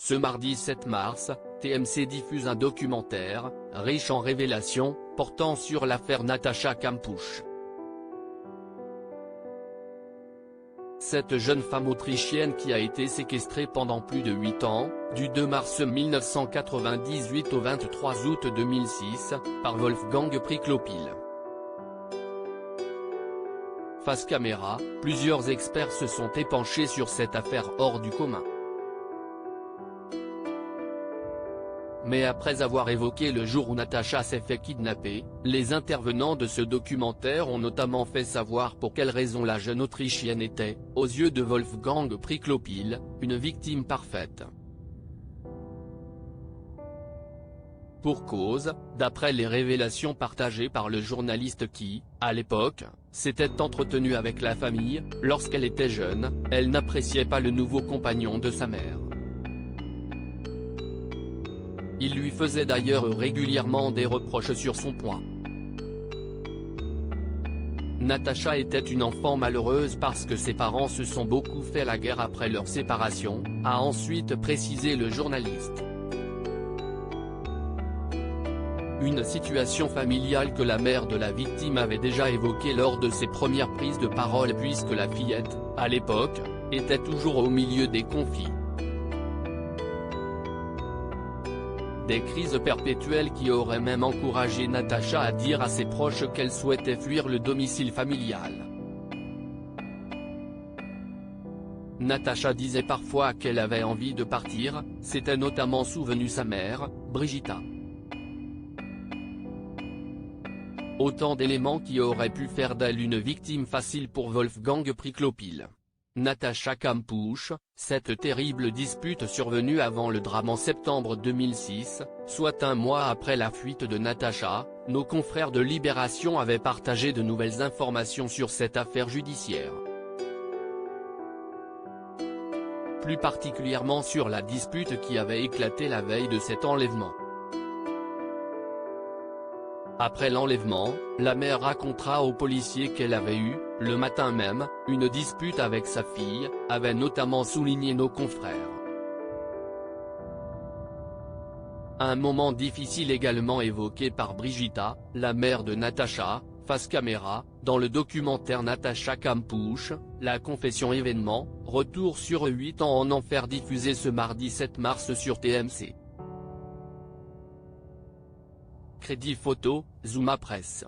Ce mardi 7 mars, TMC diffuse un documentaire, riche en révélations, portant sur l'affaire Natacha Kampusch. Cette jeune femme autrichienne qui a été séquestrée pendant plus de 8 ans, du 2 mars 1998 au 23 août 2006, par Wolfgang Priklopil. Face caméra, plusieurs experts se sont épanchés sur cette affaire hors du commun. Mais après avoir évoqué le jour où Natacha s'est fait kidnapper, les intervenants de ce documentaire ont notamment fait savoir pour quelles raisons la jeune Autrichienne était, aux yeux de Wolfgang Priklopil, une victime parfaite. Pour cause, d'après les révélations partagées par le journaliste qui, à l'époque, s'était entretenu avec la famille, lorsqu'elle était jeune, elle n'appréciait pas le nouveau compagnon de sa mère. Il lui faisait d'ailleurs régulièrement des reproches sur son poids. Natacha était une enfant malheureuse parce que ses parents se sont beaucoup fait la guerre après leur séparation, a ensuite précisé le journaliste. Une situation familiale que la mère de la victime avait déjà évoquée lors de ses premières prises de parole puisque la fillette, à l'époque, était toujours au milieu des conflits. Des crises perpétuelles qui auraient même encouragé Natacha à dire à ses proches qu'elle souhaitait fuir le domicile familial. Natacha disait parfois qu'elle avait envie de partir, s'était notamment souvenu sa mère, Brigitta. Autant d'éléments qui auraient pu faire d'elle une victime facile pour Wolfgang Priklopil. Natacha Kampusch, cette terrible dispute survenue avant le drame en septembre 2006, soit un mois après la fuite de Natacha, nos confrères de Libération avaient partagé de nouvelles informations sur cette affaire judiciaire. Plus particulièrement sur la dispute qui avait éclaté la veille de cet enlèvement. Après l'enlèvement, la mère racontera aux policiers qu'elle avait eu, le matin même, une dispute avec sa fille, avait notamment souligné nos confrères. Un moment difficile également évoqué par Brigitta, la mère de Natacha, face caméra, dans le documentaire Natacha Kampusch, la confession événement, retour sur 8 ans en enfer diffusé ce mardi 7 mars sur TMC. Crédit photo, Zuma Presse.